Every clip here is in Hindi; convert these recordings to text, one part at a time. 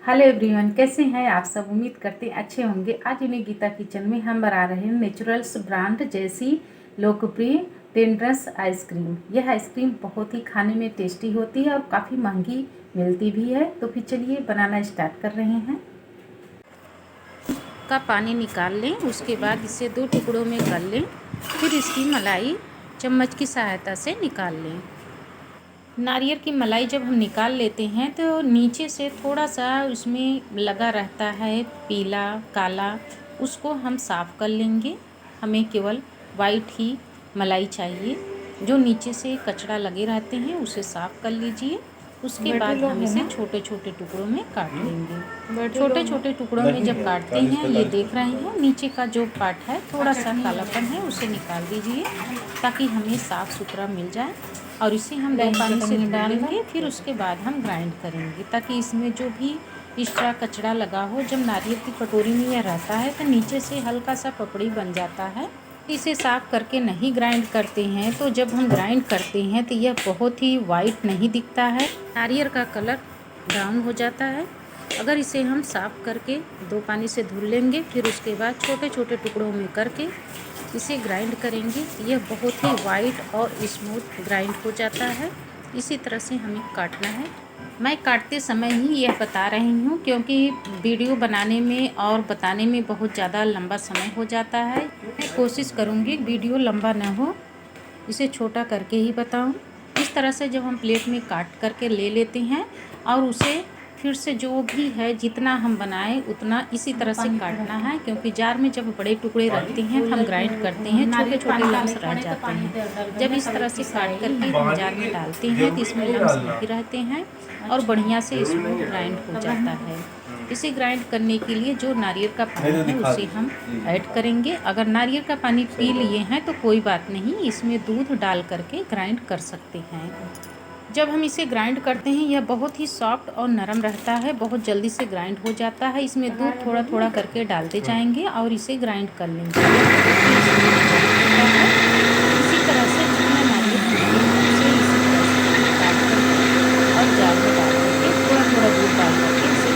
हेलो एवरीवन, कैसे हैं आप सब। उम्मीद करते हैं अच्छे होंगे। आज इन्हें गीता किचन में हम बना रहे हैं नेचुरल्स ब्रांड जैसी लोकप्रिय टेंडरस आइसक्रीम। यह आइसक्रीम बहुत ही खाने में टेस्टी होती है और काफ़ी महंगी मिलती भी है। तो फिर चलिए बनाना स्टार्ट कर रहे हैं। का पानी निकाल लें, उसके बाद इसे 2 टुकड़ों में कर लें। फिर इसकी मलाई चम्मच की सहायता से निकाल लें। नारियल की मलाई जब हम निकाल लेते हैं तो नीचे से थोड़ा सा उसमें लगा रहता है पीला काला, उसको हम साफ़ कर लेंगे। हमें केवल वाइट ही मलाई चाहिए। जो नीचे से कचरा लगे रहते हैं उसे साफ़ कर लीजिए। उसके बाद हम इसे छोटे छोटे टुकड़ों में काट लेंगे। छोटे छोटे टुकड़ों में जब काटते हैं, ये देख रहे हैं नीचे का जो पार्ट है थोड़ा सा कालापन है, उसे निकाल दीजिए ताकि हमें साफ़ सुथरा मिल जाए। और इसे हम गर्म पानी से डालेंगे। फिर उसके बाद हम ग्राइंड करेंगे ताकि इसमें जो भी एक्स्ट्रा कचरा लगा हो, जब नारियल की कटोरी में यह रहता है तो नीचे से हल्का सा पपड़ी बन जाता है। इसे साफ़ करके नहीं ग्राइंड करते हैं तो जब हम ग्राइंड करते हैं तो यह बहुत ही वाइट नहीं दिखता है, नारियल का कलर ब्राउन हो जाता है। अगर इसे हम साफ़ करके 2 पानी से धुल लेंगे, फिर उसके बाद छोटे छोटे टुकड़ों में करके इसे ग्राइंड करेंगे, यह बहुत ही वाइट और स्मूथ ग्राइंड हो जाता है। इसी तरह से हमें काटना है। मैं काटते समय ही यह बता रही हूँ क्योंकि वीडियो बनाने में और बताने में बहुत ज़्यादा लंबा समय हो जाता है। मैं कोशिश करूँगी वीडियो लंबा न हो, इसे छोटा करके ही बताऊँ। इस तरह से जब हम प्लेट में काट करके ले लेते हैं और उसे फिर से जो भी है जितना हम बनाएं उतना इसी तरह से काटना है, क्योंकि जार में जब बड़े टुकड़े रखते हैं हम ग्राइंड करते हैं, छोटे छोटे लम्स रह जाते हैं। जब इस तरह से काट करके हम जार में डालते हैं तो इसमें लम्स नहीं रहते हैं और बढ़िया से स्मूथ ग्राइंड हो जाता है। इसे ग्राइंड करने के लिए जो नारियल का पानी है उसे हम ऐड करेंगे। अगर नारियल का पानी पी लिए हैं तो कोई बात नहीं, इसमें दूध डाल करके ग्राइंड कर सकते हैं। जब हम इसे ग्राइंड करते हैं यह बहुत ही सॉफ्ट और नरम रहता है, बहुत जल्दी से ग्राइंड हो जाता है। इसमें दूध थोड़ा थोड़ा करके डालते जाएंगे और इसे ग्राइंड कर लेंगे। इसी तरह से जितना नारियल उसे इसी तरह से काट करके और जार में डाल करके थोड़ा थोड़ा दूध डाल करके इसे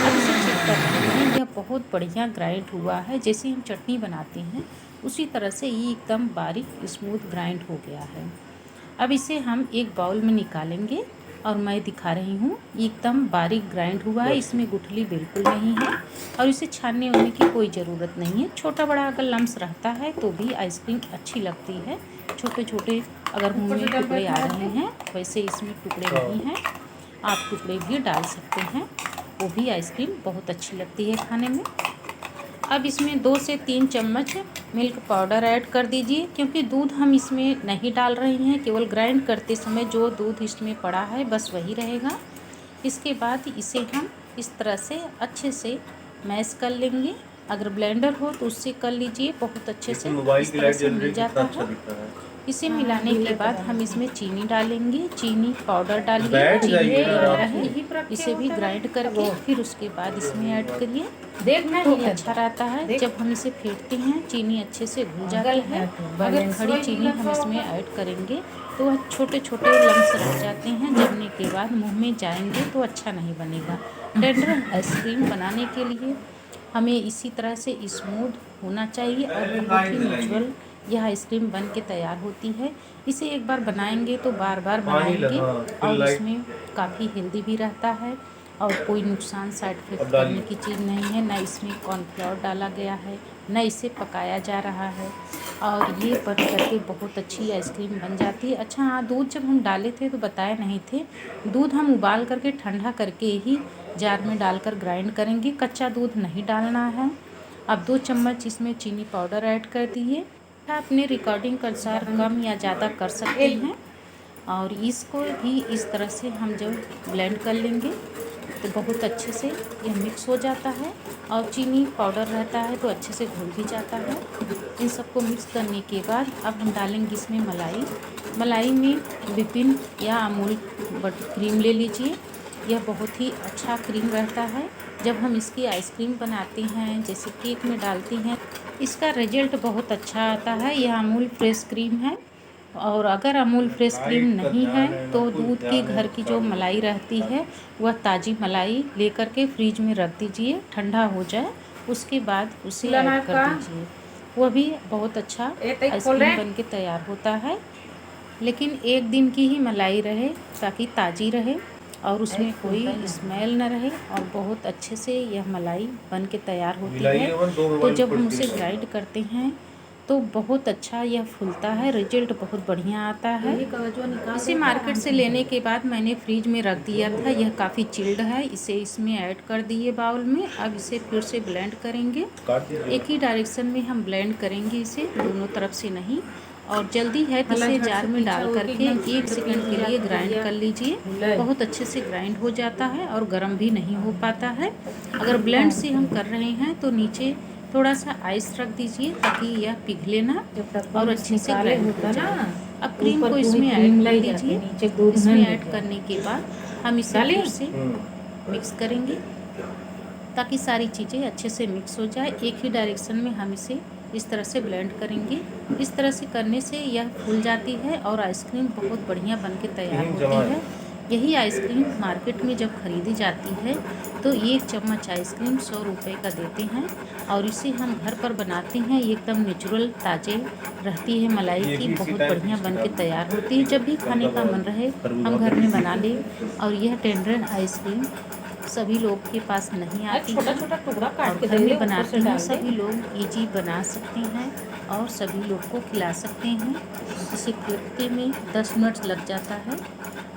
अब इसे चेक कर रहे हैं, यह बहुत बढ़िया ग्राइंड हुआ है। जैसे हम चटनी बनाते हैं उसी तरह से ये एकदम बारीक स्मूथ ग्राइंड हो गया है। अब इसे हम एक बाउल में निकालेंगे और मैं दिखा रही हूँ एकदम बारीक ग्राइंड हुआ है, इसमें गुठली बिल्कुल नहीं है और इसे छानने होने की कोई ज़रूरत नहीं है। छोटा बड़ा अगर लम्स रहता है तो भी आइसक्रीम अच्छी लगती है। छोटे छोटे अगर मुँह में टुकड़े आ रहे हैं, वैसे इसमें टुकड़े नहीं हैं, आप टुकड़े भी डाल सकते हैं, वो भी आइसक्रीम बहुत अच्छी लगती है खाने में। अब इसमें 2 से 3 चम्मच मिल्क पाउडर ऐड कर दीजिए, क्योंकि दूध हम इसमें नहीं डाल रहे हैं, केवल ग्राइंड करते समय जो दूध इसमें पड़ा है बस वही रहेगा। इसके बाद इसे हम इस तरह से अच्छे से मैश कर लेंगे। अगर ब्लेंडर हो तो उससे कर लीजिए, बहुत अच्छे से इस तरह से मिल जाता है। इसे मिलाने के बाद हम इसमें चीनी डालेंगे, चीनी पाउडर डालिए, चीनी रहे इसे भी ग्राइंड करके फिर उसके बाद इसमें ऐड करिए, देखना तो अच्छा रहता है। जब हम इसे फेंटते हैं चीनी अच्छे से घुल जाती है। अगर खड़ी चीनी हम इसमें ऐड करेंगे तो वह छोटे छोटे लम्स रह जाते हैं, जमने के बाद मुंह में जाएंगे तो अच्छा नहीं बनेगा। टेंडर आइसक्रीम बनाने के लिए हमें इसी तरह से स्मूथ होना चाहिए और बहुत ही नेचुरल यह आइसक्रीम बन के तैयार होती है। इसे एक बार बनाएंगे तो बार बार बनाएंगे और इसमें काफ़ी हेल्दी भी रहता है और कोई नुकसान साइड इफेक्ट करने की चीज़ नहीं है। न इसमें कॉर्नफ्लोर डाला गया है, न इसे पकाया जा रहा है और ये बन करके बहुत अच्छी आइसक्रीम बन जाती है। अच्छा हाँ, दूध जब हम डाले थे तो बताए नहीं थे, दूध हम उबाल करके ठंडा करके ही जार में डालकर ग्राइंड करेंगे, कच्चा दूध नहीं डालना है। अब 2 चम्मच इसमें चीनी पाउडर ऐड कर दिए। आप अपने रिकॉर्डिंग के अनुसार कम या ज़्यादा कर सकते हैं और इसको भी इस तरह से हम जब ब्लेंड कर लेंगे तो बहुत अच्छे से यह मिक्स हो जाता है और चीनी पाउडर रहता है तो अच्छे से घुल भी जाता है। इन सबको मिक्स करने के बाद अब हम डालेंगे इसमें मलाई। मलाई में विपिन या अमूल बटर क्रीम ले लीजिए, यह बहुत ही अच्छा क्रीम रहता है। जब हम इसकी आइसक्रीम बनाते हैं, जैसे केक में डालते हैं, इसका रिजल्ट बहुत अच्छा आता है। यह अमूल फ्रेश क्रीम है और अगर अमूल फ्रेश क्रीम नहीं है तो दूध की घर की जो मलाई रहती है वह ताज़ी मलाई लेकर के फ्रिज में रख दीजिए, ठंडा हो जाए, उसके बाद उसे ऐड कर दीजिए। वह भी बहुत अच्छा आइसक्रीम बन के तैयार होता है। लेकिन 1 दिन की ही मलाई रहे ताकि ताज़ी रहे और उसमें कोई स्मेल न रहे और बहुत अच्छे से यह मलाई बन के तैयार होती है। तो जब हम उसे ग्राइंड करते हैं तो बहुत अच्छा यह फूलता है, रिजल्ट बहुत बढ़िया आता है। इसे मार्केट से लेने के बाद मैंने फ्रिज में रख दिया था, यह काफ़ी चिल्ड है। इसे इसमें ऐड कर दिए बाउल में। अब इसे फिर से ब्लेंड करेंगे, एक ही डायरेक्शन में हम ब्लेंड करेंगे इसे, दोनों तरफ से नहीं। और जल्दी है तो इसे जार में डाल करके 1 सेकंड के लिए ग्राइंड कर लीजिए, बहुत अच्छे से ग्राइंड हो जाता है और गर्म भी नहीं हो पाता है। अगर ब्लेंड से हम कर रहे हैं तो नीचे थोड़ा सा आइस रख दीजिए ताकि यह पिघले ना और अच्छे से ग्राइंड हो जाए। अब क्रीम को इसमें ऐड कर दीजिए। इसमें ऐड करने के बाद हम इसे फिर से मिक्स करेंगे ताकि सारी चीज़ें अच्छे से मिक्स हो जाए। एक ही डायरेक्शन में हम इसे इस तरह से ब्लेंड करेंगे। इस तरह से करने से यह फूल जाती है और आइसक्रीम बहुत बढ़िया बन के तैयार होती है। यही आइसक्रीम मार्केट में जब खरीदी जाती है तो 1 चम्मच आइसक्रीम 100 रुपये का देते हैं और इसे हम घर पर बनाते हैं, एकदम नेचुरल ताज़े रहती है मलाई की, बहुत बढ़िया बन के तैयार होती है। जब भी खाने का मन रहे हम घर में बना लें। और यह टेंडर आइसक्रीम सभी लोग के पास नहीं आती है और घर में बनाते हैं, सभी लोग इजी बना सकते हैं और सभी लोग को खिला सकते हैं। इसे पीटते में 10 मिनट लग जाता है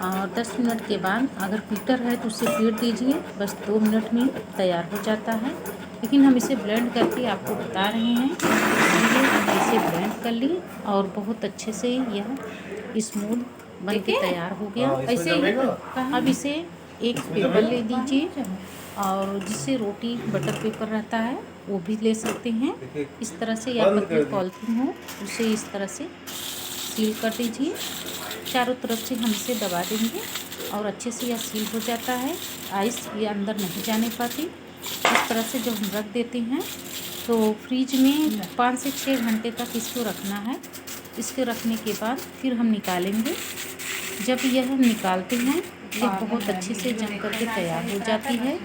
और 10 मिनट के बाद अगर पीटर है तो उसे पीट दीजिए, बस 2 मिनट में तैयार हो जाता है। लेकिन हम इसे ब्लेंड करके आपको बता रहे हैं, इसलिए इसे ब्लेंड कर ली और बहुत अच्छे से यह स्मूथ बन के तैयार हो गया। ऐसे ही अब इसे एक पेपर ले दीजिए और जिससे रोटी बटर पेपर रहता है वो भी ले सकते हैं। इस तरह से या पतली पॉलिथीन हो उसे इस तरह से सील कर दीजिए। चारों तरफ से हम इसे दबा देंगे और अच्छे से यह सील हो जाता है, आइस ये अंदर नहीं जाने पाती। इस तरह से जब हम रख देते हैं तो फ्रिज में 5 से 6 घंटे तक इसको रखना है। इसके रखने के बाद फिर हम निकालेंगे। जब यह हम निकालते हैं यह बहुत अच्छे से जम करके तैयार हो जाती है।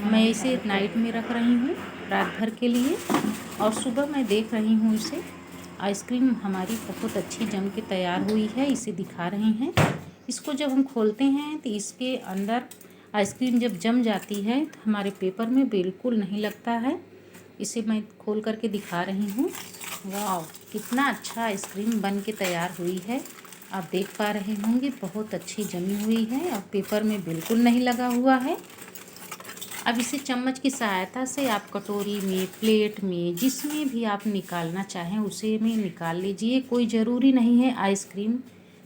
मैं इसे नाइट में रख रही हूँ रात भर के लिए और सुबह मैं देख रही हूँ इसे। आइसक्रीम हमारी बहुत अच्छी जम के तैयार हुई है, इसे दिखा रहे हैं। इसको जब हम खोलते हैं तो इसके अंदर आइसक्रीम जब जम जाती है तो हमारे पेपर में बिल्कुल नहीं लगता है। इसे मैं खोल करके दिखा रही हूँ। वाह, कितना अच्छा आइसक्रीम बन के तैयार हुई है। आप देख पा रहे होंगे बहुत अच्छी जमी हुई है और पेपर में बिल्कुल नहीं लगा हुआ है। अब इसे चम्मच की सहायता से आप कटोरी में, प्लेट में, जिसमें भी आप निकालना चाहें उसे में निकाल लीजिए। कोई ज़रूरी नहीं है आइसक्रीम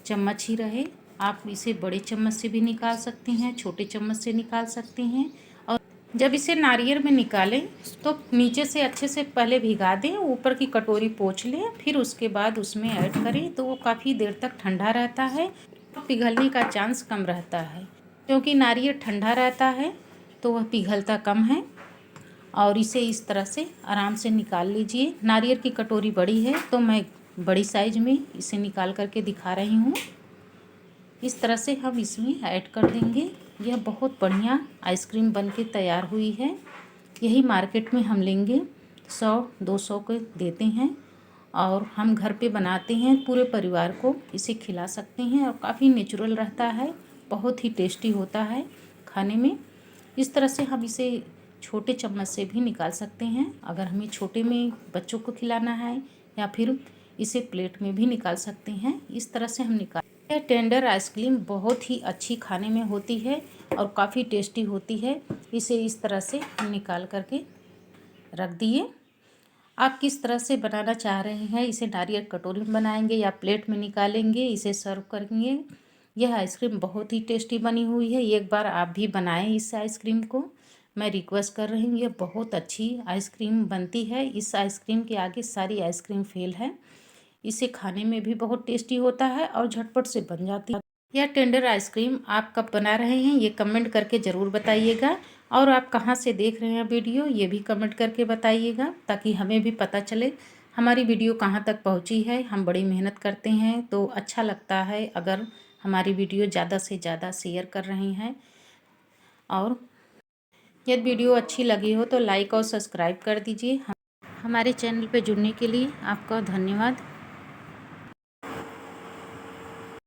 चम्मच ही रहे, आप इसे बड़े चम्मच से भी निकाल सकते हैं, छोटे चम्मच से निकाल सकते हैं। और जब इसे नारियल में निकालें तो नीचे से अच्छे से पहले भिगा दें, ऊपर की कटोरी पोंछ लें, फिर उसके बाद उसमें ऐड करें तो वो काफ़ी देर तक ठंडा रहता है, पिघलने का चांस कम रहता है। क्योंकि नारियल ठंडा रहता है तो वह पिघलता कम है। और इसे इस तरह से आराम से निकाल लीजिए। नारियल की कटोरी बड़ी है तो मैं बड़ी साइज़ में इसे निकाल करके दिखा रही हूँ। इस तरह से हम इसमें ऐड कर देंगे। यह बहुत बढ़िया आइसक्रीम बन के तैयार हुई है। यही मार्केट में हम लेंगे 100-200 के देते हैं और हम घर पे बनाते हैं, पूरे परिवार को इसे खिला सकते हैं और काफ़ी नेचुरल रहता है, बहुत ही टेस्टी होता है खाने में। इस तरह से हम इसे छोटे चम्मच से भी निकाल सकते हैं अगर हमें छोटे में बच्चों को खिलाना है, या फिर इसे प्लेट में भी निकाल सकते हैं। इस तरह से हम निकाल। यह टेंडर आइसक्रीम बहुत ही अच्छी खाने में होती है और काफ़ी टेस्टी होती है। इसे इस तरह से हम निकाल करके रख दिए। आप किस तरह से बनाना चाह रहे हैं, इसे नारियल कटोरी में बनाएंगे या प्लेट में निकालेंगे, इसे सर्व करेंगे। यह आइसक्रीम बहुत ही टेस्टी बनी हुई है, एक बार आप भी बनाएं इस आइसक्रीम को। मैं रिक्वेस्ट कर रही हूँ, यह बहुत अच्छी आइसक्रीम बनती है। इस आइसक्रीम के आगे सारी आइसक्रीम फेल है। इसे खाने में भी बहुत टेस्टी होता है और झटपट से बन जाती है। यह टेंडर आइसक्रीम आप कब बना रहे हैं ये कमेंट करके ज़रूर बताइएगा। और आप कहाँ से देख रहे हैं वीडियो ये भी कमेंट करके बताइएगा ताकि हमें भी पता चले हमारी वीडियो कहाँ तक पहुँची है। हम बड़ी मेहनत करते हैं, तो अच्छा लगता है अगर हमारी वीडियो ज़्यादा से ज़्यादा शेयर कर रहे हैं। और यदि वीडियो अच्छी लगी हो तो लाइक और सब्सक्राइब कर दीजिए। हमारे चैनल पे जुड़ने के लिए आपका धन्यवाद।